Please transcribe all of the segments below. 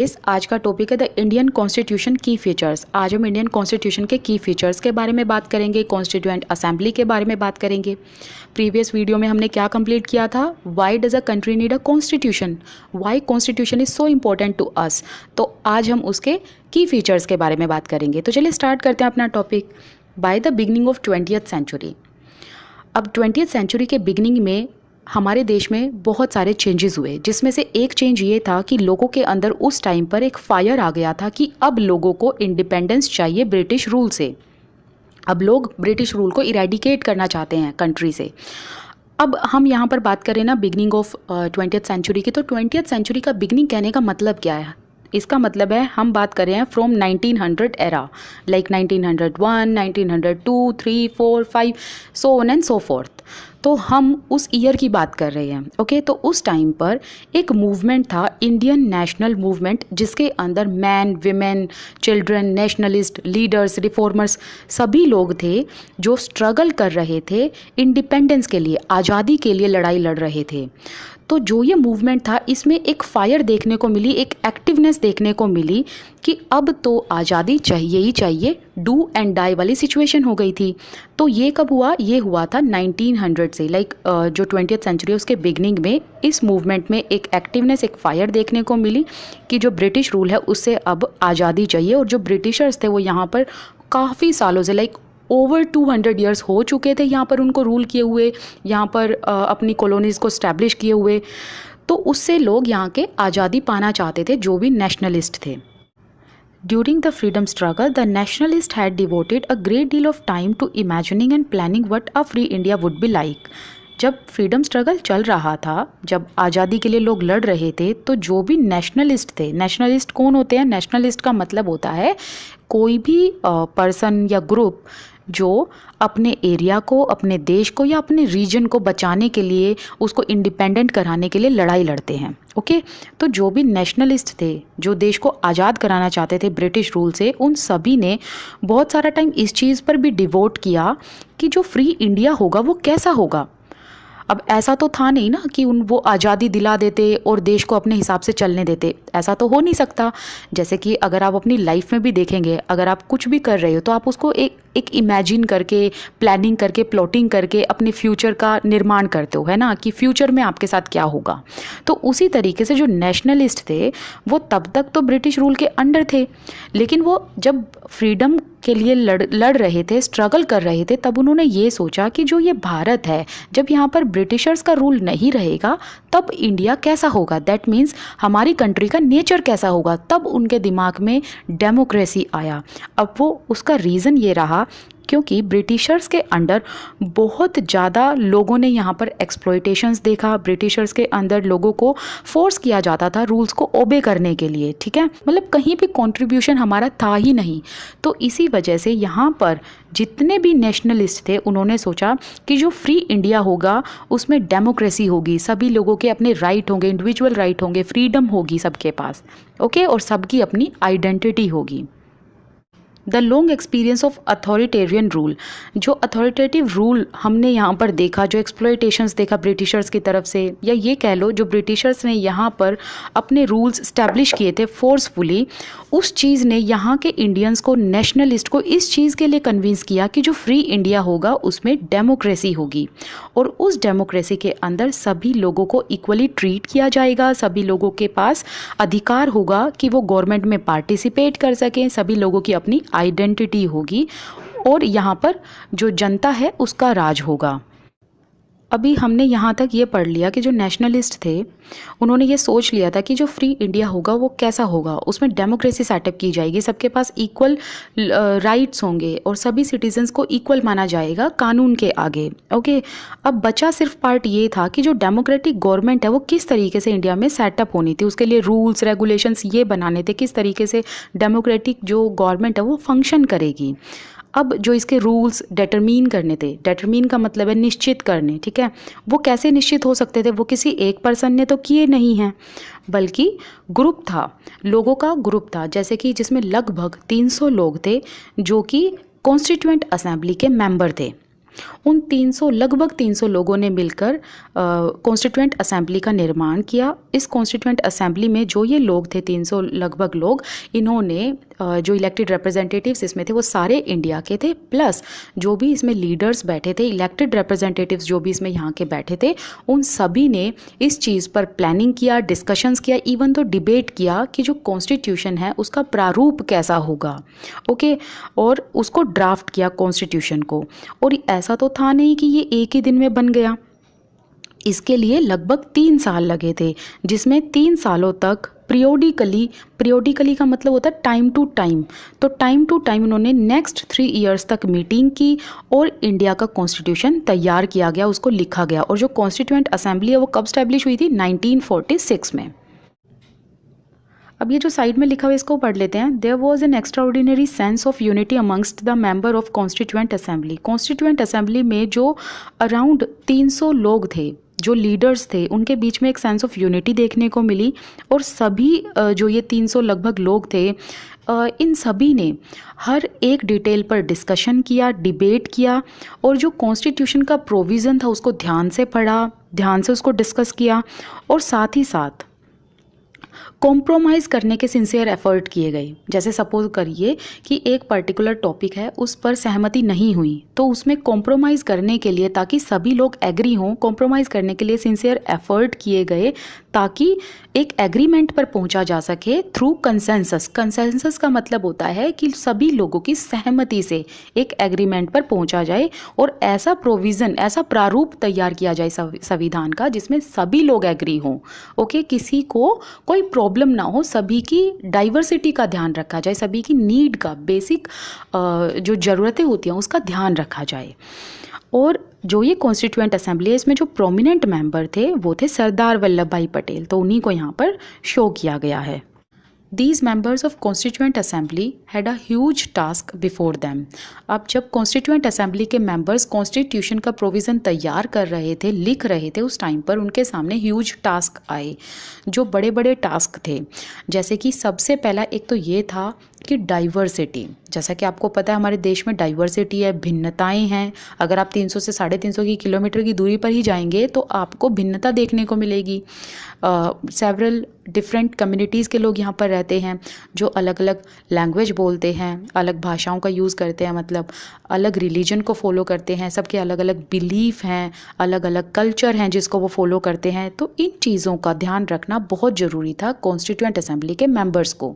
इस आज का टॉपिक है द इंडियन कॉन्स्टिट्यूशन की फीचर्स। आज हम इंडियन कॉन्स्टिट्यूशन के की फीचर्स के बारे में बात करेंगे, कॉन्स्टिट्यूएंट असेंबली के बारे में बात करेंगे। प्रीवियस वीडियो में हमने क्या कंप्लीट किया था, why does a country need a constitution, why constitution is so important to us. तो आज हम उसके की फीचर्स के बारे में बात करेंगे। तो चलिए स्टार्ट करते हैं अपना topic. By the beginning of 20th century, अब 20th सेंचुरी के बिगनिंग में हमारे देश में बहुत सारे चेंजेस हुए, जिसमें से एक चेंज ये था कि लोगों के अंदर उस टाइम पर एक फायर आ गया था कि अब लोगों को इंडिपेंडेंस चाहिए ब्रिटिश रूल से। अब लोग ब्रिटिश रूल को इरेडिकेट करना चाहते हैं कंट्री से। अब हम यहाँ पर बात करें ना बिगनिंग ऑफ 20th सेंचुरी की, तो 20th सेंचुरी का बिगनिंग कहने का मतलब क्या है? इसका मतलब है हम बात कर रहे हैं from 1900 era, like 1901, 1902, 3, 4, 5, so on and so fourth. तो हम उस ईयर की बात कर रहे हैं। ओके, तो उस टाइम पर एक मूवमेंट था, इंडियन नेशनल मूवमेंट, जिसके अंदर man, women, children, nationalist, leaders, reformers सभी लोग थे जो स्ट्रगल कर रहे थे इंडिपेंडेंस के लिए, आज़ादी के लिए लड़ाई लड़ रहे थे। तो जो ये मूवमेंट था, इसमें एक फायर देखने को मिली, एक एक्टिवनेस देखने को मिली कि अब तो आज़ादी चाहिए ही चाहिए, डू एंड डाई वाली सिचुएशन हो गई थी। तो ये कब हुआ? ये हुआ था 1900 से, लाइक जो 20th सेंचुरी है उसके बिगनिंग में इस मूवमेंट में एक एक्टिवनेस, एक फायर देखने को मिली कि जो ब्रिटिश रूल है उससे अब आज़ादी चाहिए। और जो ब्रिटिशर्स थे वो यहाँ पर काफ़ी सालों से, लाइक ओवर 200 ईयर्स हो चुके थे यहाँ पर उनको रूल किए हुए, यहाँ पर अपनी कॉलोनीज़ को स्टैब्लिश किए हुए। तो उससे लोग यहाँ के आज़ादी पाना चाहते थे, जो भी नेशनलिस्ट थे। During the freedom struggle, the nationalists had devoted a great deal of time to imagining and planning what a free India would be like. जब फ्रीडम स्ट्रगल चल रहा था, जब आज़ादी के लिए लोग लड़ रहे थे, तो जो भी नेशनलिस्ट थे, नेशनलिस्ट कौन होते हैं? नेशनलिस्ट का मतलब होता है कोई भी पर्सन या ग्रुप जो अपने एरिया को, अपने देश को या अपने रीजन को बचाने के लिए, उसको इंडिपेंडेंट कराने के लिए लड़ाई लड़ते हैं। ओके, तो जो भी नेशनलिस्ट थे, जो देश को आज़ाद कराना चाहते थे ब्रिटिश रूल से, उन सभी ने बहुत सारा टाइम इस चीज़ पर भी डिवोट किया कि जो फ्री इंडिया होगा वो कैसा होगा। अब ऐसा तो था नहीं ना कि वो आज़ादी दिला देते और देश को अपने हिसाब से चलने देते, ऐसा तो हो नहीं सकता। जैसे कि अगर आप अपनी लाइफ में भी देखेंगे, अगर आप कुछ भी कर रहे हो तो आप उसको एक इमेजिन करके, प्लानिंग करके, प्लॉटिंग करके अपने फ्यूचर का निर्माण करते हो, है ना, कि फ्यूचर में आपके साथ क्या होगा। तो उसी तरीके से जो नेशनलिस्ट थे वो तब तक तो ब्रिटिश रूल के अंडर थे, लेकिन वो जब फ्रीडम के लिए लड़ रहे थे, स्ट्रगल कर रहे थे, तब उन्होंने ये सोचा कि जो ये भारत है, जब यहाँ पर ब्रिटिशर्स का रूल नहीं रहेगा तब इंडिया कैसा होगा, दैट मीन्स हमारी कंट्री का नेचर कैसा होगा। तब उनके दिमाग में डेमोक्रेसी आया। अब वो उसका रीज़न ये रहा क्योंकि ब्रिटिशर्स के अंडर बहुत ज़्यादा लोगों ने यहाँ पर एक्सप्लॉयटेशंस देखा। ब्रिटिशर्स के अंदर लोगों को फोर्स किया जाता था रूल्स को ओबे करने के लिए, ठीक है, मतलब कहीं भी कंट्रीब्यूशन हमारा था ही नहीं। तो इसी वजह से यहाँ पर जितने भी नेशनलिस्ट थे उन्होंने सोचा कि जो फ्री इंडिया होगा उसमें डेमोक्रेसी होगी, सभी लोगों के अपने राइट होंगे, इंडिविजुअल राइट होंगे, फ्रीडम होगी सबके पास। ओके, और सबकी अपनी आइडेंटिटी होगी। The long experience of authoritarian rule, जो अथॉरिटेटिव रूल हमने यहाँ पर देखा, जो एक्सप्लॉयटेशंस देखा ब्रिटिशर्स की तरफ से, या ये कह लो जो ब्रिटिशर्स ने यहाँ पर अपने रूल्स स्टैब्लिश किए थे फोर्सफुली, उस चीज़ ने यहाँ के इंडियंस को, नेशनलिस्ट को इस चीज़ के लिए कन्विंस किया कि जो फ्री इंडिया होगा उसमें डेमोक्रेसी होगी और उस डेमोक्रेसी के अंदर सभी लोगों को इक्वली ट्रीट किया जाएगा, सभी लोगों के पास अधिकार होगा कि वो गवर्नमेंट में पार्टिसिपेट कर सकें, सभी लोगों की अपनी आइडेंटिटी होगी और यहाँ पर जो जनता है उसका राज होगा। अभी हमने यहाँ तक ये पढ़ लिया कि जो नेशनलिस्ट थे उन्होंने ये सोच लिया था कि जो फ्री इंडिया होगा वो कैसा होगा, उसमें डेमोक्रेसी सेटअप की जाएगी, सबके पास इक्वल राइट्स होंगे और सभी सिटीजन्स को इक्वल माना जाएगा कानून के आगे। ओके, अब बचा सिर्फ पार्ट ये था कि जो डेमोक्रेटिक गवर्नमेंट है वो किस तरीके से इंडिया में सेटअप होनी थी, उसके लिए रूल्स रेगुलेशंस ये बनाने थे, किस तरीके से डेमोक्रेटिक जो गवर्नमेंट है वो फंक्शन करेगी। अब जो इसके रूल्स डिटरमीन करने थे, डिटरमीन का मतलब है निश्चित करने, ठीक है, वो कैसे निश्चित हो सकते थे? वो किसी एक पर्सन ने तो किए नहीं हैं, बल्कि ग्रुप था, लोगों का ग्रुप था, जैसे कि जिसमें लगभग 300 लोग थे जो कि कॉन्स्टिट्यूएंट असेंबली के मेंबर थे। उन 300 लगभग 300 लोगों ने मिलकर कॉन्स्टिट्यूएंट असेंबली का निर्माण किया। इस कॉन्स्टिट्यूएंट असेंबली में जो ये लोग थे 300 लगभग लोग, इन्होंने जो इलेक्टेड रिप्रेजेंटेटिव्स इसमें थे वो सारे इंडिया के थे, प्लस जो भी इसमें लीडर्स बैठे थे, इलेक्टेड रिप्रेजेंटेटिव्स जो भी इसमें यहाँ के बैठे थे, उन सभी ने इस चीज़ पर प्लानिंग किया, डिस्कशंस किया, इवन तो डिबेट किया कि जो कॉन्स्टिट्यूशन है उसका प्रारूप कैसा होगा। ओके, और उसको ड्राफ्ट किया कॉन्स्टिट्यूशन को। और ऐसा तो था नहीं कि ये एक ही दिन में बन गया, इसके लिए लगभग 3 साल लगे थे, जिसमें 3 सालों तक पीरियोडिकली का मतलब होता है टाइम टू टाइम, तो टाइम टू टाइम उन्होंने नेक्स्ट 3 इयर्स तक मीटिंग की और इंडिया का कॉन्स्टिट्यूशन तैयार किया गया, उसको लिखा गया। और जो कॉन्स्टिट्यूएंट असेंबली है वो कब स्टैब्लिश हुई थी? 1946 में। अब ये जो साइड में लिखा हुआ है इसको पढ़ लेते हैं। There was an extraordinary sense of unity amongst the member of constituent assembly. Constituent assembly में जो अराउंड 300 लोग थे, जो लीडर्स थे, उनके बीच में एक सेंस ऑफ यूनिटी देखने को मिली। और सभी जो ये 300 लगभग लोग थे, इन सभी ने हर एक डिटेल पर डिस्कशन किया, डिबेट किया, और जो कॉन्स्टिट्यूशन का प्रोविज़न था उसको ध्यान से पढ़ा, ध्यान से उसको डिस्कस किया, और साथ ही साथ कॉम्प्रोमाइज़ करने के सिंसियर एफर्ट किए गए। जैसे सपोज करिए कि एक पर्टिकुलर टॉपिक है, उस पर सहमति नहीं हुई, तो उसमें कॉम्प्रोमाइज़ करने के लिए, ताकि सभी लोग एग्री हों, कॉम्प्रोमाइज़ करने के लिए सिंसियर एफर्ट किए गए ताकि एक एग्रीमेंट पर पहुंचा जा सके थ्रू कंसेंसस। कंसेंसस का मतलब होता है कि सभी लोगों की सहमति से एक एग्रीमेंट पर पहुंचा जाए और ऐसा प्रोविज़न, ऐसा प्रारूप तैयार किया जाए संविधान का जिसमें सभी लोग एग्री हों। ओके, किसी को कोई प्रॉब्लम ना हो, सभी की डाइवर्सिटी का ध्यान रखा जाए, सभी की नीड का, बेसिक जो ज़रूरतें होती हैं उसका ध्यान रखा जाए। और जो ये कॉन्स्टिट्यूएंट असेंबली है, इसमें जो प्रोमिनेंट मेंबर थे वो थे सरदार वल्लभ भाई पटेल, तो उन्हीं को यहाँ पर शो किया गया है। These members of Constituent Assembly had a huge task before them. अब जब Constituent Assembly के members Constitution का प्रोविज़न तैयार कर रहे थे, लिख रहे थे, उस टाइम पर उनके सामने ह्यूज टास्क आए, जो बड़े बड़े टास्क थे। जैसे कि सबसे पहला एक तो ये था कि डाइवर्सिटी। जैसा कि आपको पता है हमारे देश में डाइवर्सिटी है, भिन्नताएं हैं। अगर आप 300 से 350 की किलोमीटर की दूरी पर ही जाएंगे तो आपको भिन्नता देखने को मिलेगी। सेवरल डिफरेंट कम्युनिटीज़ के लोग यहाँ पर रहते हैं, जो अलग अलग लैंग्वेज बोलते हैं, अलग भाषाओं का यूज़ करते हैं, मतलब अलग रिलीजन को फॉलो करते हैं, सबके अलग अलग बिलीफ हैं, अलग अलग कल्चर हैं जिसको वो फॉलो करते हैं। तो इन चीज़ों का ध्यान रखना बहुत ज़रूरी था कॉन्स्टिट्यूएंट असेंबली के मेंबर्स को।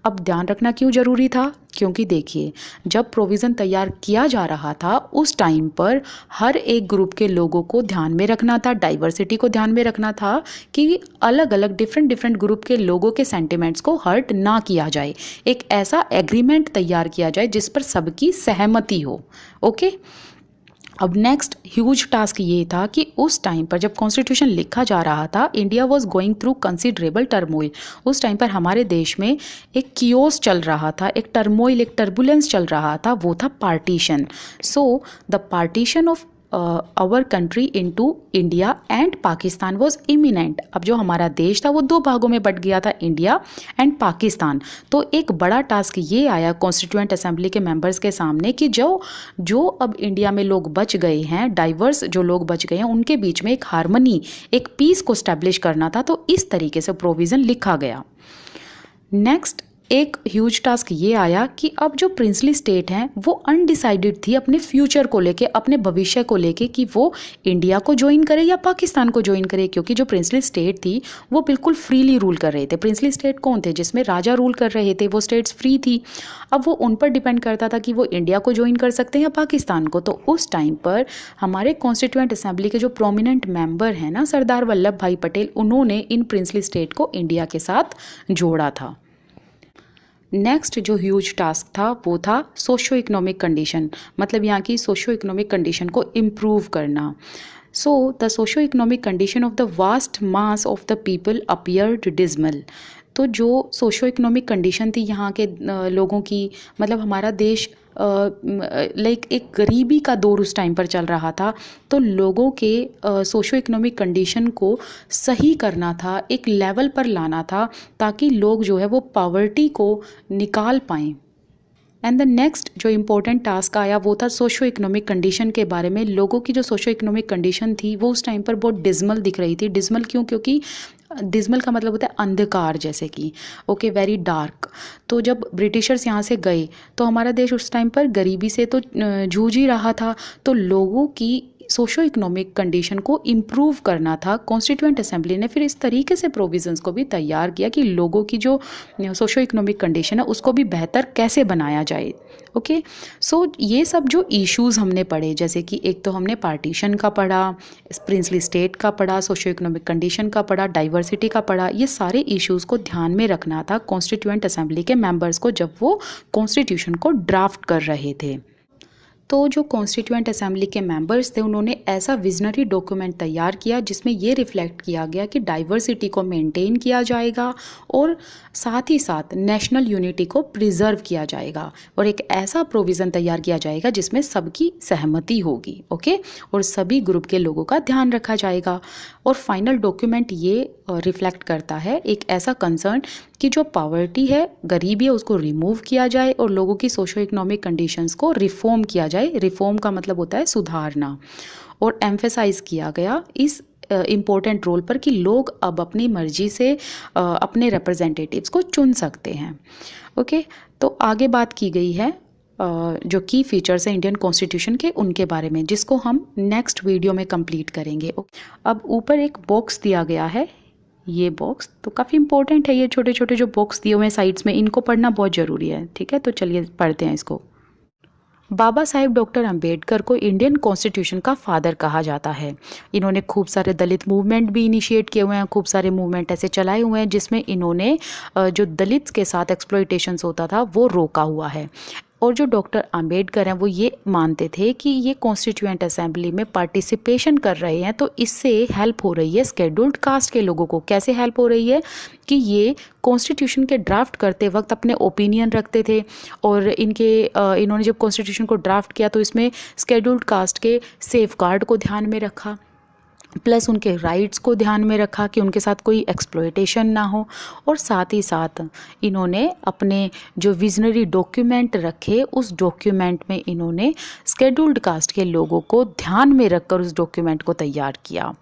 अब ध्यान रखना क्यों ज़रूरी था? क्योंकि देखिए, जब प्रोविज़न तैयार किया जा रहा था उस टाइम पर हर एक ग्रुप के लोगों को ध्यान में रखना था, डाइवर्सिटी को ध्यान में रखना था कि अलग अलग डिफरेंट ग्रुप के लोगों के सेंटिमेंट्स को हर्ट ना किया जाए, एक ऐसा एग्रीमेंट तैयार किया जाए जिस पर सबकी सहमति हो। ओके, अब नेक्स्ट ह्यूज टास्क ये था कि उस टाइम पर जब कॉन्स्टिट्यूशन लिखा जा रहा था, India was going through considerable turmoil. उस टाइम पर हमारे देश में एक कियोस चल रहा था, एक टर्मोइल, एक टर्बुलेंस चल रहा था, वो था partition. So the partition of our country into India and Pakistan was imminent. अब जो हमारा देश था वो 2 भागों में बट गया था, इंडिया एंड पाकिस्तान। तो एक बड़ा टास्क ये आया कॉन्स्टिट्यूएंट असेंबली के मेंबर्स के सामने कि जो अब इंडिया में लोग बच गए हैं, डाइवर्स जो लोग बच गए हैं, उनके बीच में एक हार्मनी, एक पीस को स्टैब्लिश करना था। तो इस तरीके से प्रोविज़न लिखा गया। नेक्स्ट एक ह्यूज टास्क ये आया कि अब जो प्रिंसली स्टेट हैं वो अनडिसाइडेड थी अपने फ्यूचर को लेके, अपने भविष्य को लेके कि वो इंडिया को ज्वाइन करे या पाकिस्तान को ज्वाइन करे, क्योंकि जो प्रिंसली स्टेट थी वो बिल्कुल फ्रीली रूल कर रहे थे। प्रिंसली स्टेट कौन थे? जिसमें राजा रूल कर रहे थे, वो स्टेट्स फ्री थी। अब वो उन पर डिपेंड करता था कि वो इंडिया को ज्वाइन कर सकते हैं या पाकिस्तान को। तो उस टाइम पर हमारे कॉन्स्टिट्यूएंट असेंबली के जो प्रोमिनेंट मेंबर हैं ना, सरदार वल्लभ भाई पटेल, उन्होंने इन प्रिंसली स्टेट को इंडिया के साथ जोड़ा था। नेक्स्ट जो ह्यूज टास्क था वो था सोशो इकोनॉमिक कंडीशन, मतलब यहाँ की सोशो इकोनॉमिक कंडीशन को इम्प्रूव करना। So the socio economic condition of the vast mass of the people appeared dismal. तो जो सोशो इकोनॉमिक कंडीशन थी यहाँ के लोगों की, मतलब हमारा देश लाइक एक गरीबी का दौर उस टाइम पर चल रहा था, तो लोगों के सोशो इकोनॉमिक कंडीशन को सही करना था, एक लेवल पर लाना था, ताकि लोग जो है वो पॉवर्टी को निकाल पाएँ। एंड द नेक्स्ट जो इम्पोर्टेंट टास्क आया वो था सोशो इकोनॉमिक कंडीशन के बारे में। लोगों की जो सोशो इकोनॉमिक कंडीशन थी वो उस टाइम पर बहुत डिसमल दिख रही थी। डिसमल क्यों? क्योंकि डिसमल का मतलब होता है अंधकार जैसे कि, ओके, वेरी डार्क। तो जब ब्रिटिशर्स यहाँ से गए तो हमारा देश उस टाइम पर गरीबी से तो जूझ ही रहा था। तो लोगों की सोशो इकोनॉमिक कंडीशन को इम्प्रूव करना था। कॉन्स्टिट्यूएंट असेंबली ने फिर इस तरीके से प्रोविजंस को भी तैयार किया कि लोगों की जो सोशो इकोनॉमिक कंडीशन है उसको भी बेहतर कैसे बनाया जाए। ओके, सो ये सब जो इश्यूज हमने पढ़े, जैसे कि एक तो हमने पार्टीशन का पढ़ा, प्रिंसली स्टेट का पढ़ा, सोशो इकोनॉमिक कंडीशन का पढ़ा, डाइवर्सिटी का पढ़ा। ये सारे इश्यूज को ध्यान में रखना था कॉन्स्टिट्यूएंट असेंबली के मेंबर्स को जब वो कॉन्स्टिट्यूशन को ड्राफ्ट कर रहे थे। तो जो कॉन्स्टिट्यूएंट असेंबली के मेंबर्स थे उन्होंने ऐसा विजनरी डॉक्यूमेंट तैयार किया जिसमें ये रिफ्लेक्ट किया गया कि डाइवर्सिटी को मेंटेन किया जाएगा और साथ ही साथ नेशनल यूनिटी को प्रिजर्व किया जाएगा, और एक ऐसा प्रोविज़न तैयार किया जाएगा जिसमें सबकी सहमति होगी, ओके, और सभी ग्रुप के लोगों का ध्यान रखा जाएगा। और फाइनल डॉक्यूमेंट ये रिफ्लेक्ट करता है एक ऐसा कंसर्न कि जो पॉवर्टी है, गरीबी है, उसको रिमूव किया जाए और लोगों की सोशो इकोनॉमिक कंडीशंस को रिफॉर्म किया जाए। रिफॉर्म का मतलब होता है सुधारना। और एम्फेसाइज किया गया इस इम्पोर्टेंट रोल पर कि लोग अब अपनी मर्जी से अपने रिप्रेजेंटेटिव्स को चुन सकते हैं। ओके, तो आगे बात की गई है जो की फीचर्स हैं इंडियन कॉन्स्टिट्यूशन के, उनके बारे में, जिसको हम नेक्स्ट वीडियो में कंप्लीट करेंगे। अब ऊपर एक बॉक्स दिया गया है, ये बॉक्स तो काफ़ी इंपॉर्टेंट है। ये छोटे छोटे जो बॉक्स दिए हुए हैं साइड्स में, इनको पढ़ना बहुत ज़रूरी है। ठीक है, तो चलिए पढ़ते हैं इसको। बाबा साहेब डॉक्टर अंबेडकर को इंडियन कॉन्स्टिट्यूशन का फादर कहा जाता है। इन्होंने खूब सारे दलित मूवमेंट भी इनिशिएट किए हुए हैं, खूब सारे मूवमेंट ऐसे चलाए हुए हैं जिसमें इन्होंने जो दलित्स के साथ एक्सप्लॉयटेशंस होता था वो रोका हुआ है। और जो डॉक्टर अंबेडकर हैं वो ये मानते थे कि ये कॉन्स्टिट्यूएंट असेंबली में पार्टिसिपेशन कर रहे हैं तो इससे हेल्प हो रही है स्केड्यूल्ड कास्ट के लोगों को। कैसे हेल्प हो रही है कि ये कॉन्स्टिट्यूशन के ड्राफ्ट करते वक्त अपने ओपिनियन रखते थे, और इन्होंने जब कॉन्स्टिट्यूशन को ड्राफ्ट किया तो इसमें स्केड्यूल्ड कास्ट के सेफगार्ड को ध्यान में रखा, प्लस उनके राइट्स को ध्यान में रखा कि उनके साथ कोई एक्सप्लॉयटेशन ना हो। और साथ ही साथ इन्होंने अपने जो विजनरी डॉक्यूमेंट रखे उस डॉक्यूमेंट में इन्होंने स्केड्यूल्ड कास्ट के लोगों को ध्यान में रखकर उस डॉक्यूमेंट को तैयार किया।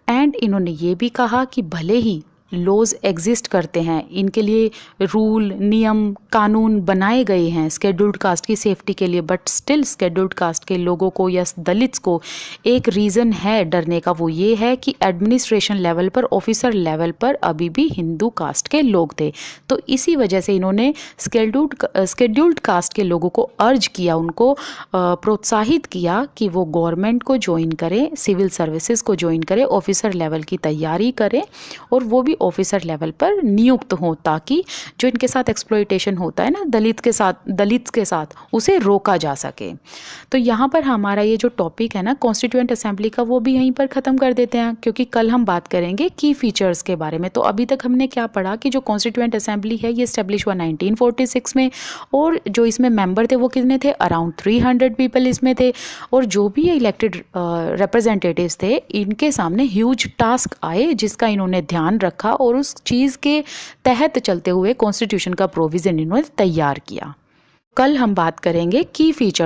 एंड इन्होंने ये भी कहा कि भले ही लॉज एग्जिस्ट करते हैं, इनके लिए रूल, नियम, कानून बनाए गए हैं स्केड्यूल्ड कास्ट की सेफ्टी के लिए, बट स्टिल स्केड्यूल्ड कास्ट के लोगों को या दलित्स को एक रीज़न है डरने का, वो ये है कि एडमिनिस्ट्रेशन लेवल पर, ऑफिसर लेवल पर अभी भी हिंदू कास्ट के लोग थे। तो इसी वजह से इन्होंने स्केड्यूल्ड कास्ट के लोगों को अर्ज किया, उनको प्रोत्साहित किया कि वो गवर्नमेंट को ज्वाइन करें, सिविल सर्विसेज को ज्वाइन करें, ऑफिसर लेवल की तैयारी करें और वो भी ऑफिसर लेवल पर नियुक्त हो, ताकि जो इनके साथ एक्सप्लॉयटेशन होता है ना दलित के साथ उसे रोका जा सके। तो यहाँ पर हमारा ये जो टॉपिक है ना कॉन्स्टिट्यूएंट असेंबली का, वो भी यहीं पर ख़त्म कर देते हैं, क्योंकि कल हम बात करेंगे की फीचर्स के बारे में। तो अभी तक हमने क्या पढ़ा कि जो कॉन्स्टिट्यूएंट असेंबली है ये स्टेब्लिश हुआ 1946 में, और जो इसमें मेंबर थे वो कितने थे, अराउंड 300 पीपल इसमें थे। और जो भी इलेक्टेड रिप्रेजेंटेटिव्स थे इनके सामने ह्यूज टास्क आए जिसका इन्होंने ध्यान रखा और उस चीज़ के तहत चलते हुए कॉन्स्टिट्यूशन का प्रोविज़न इन्होंने तैयार किया। कल हम बात करेंगे की फीचर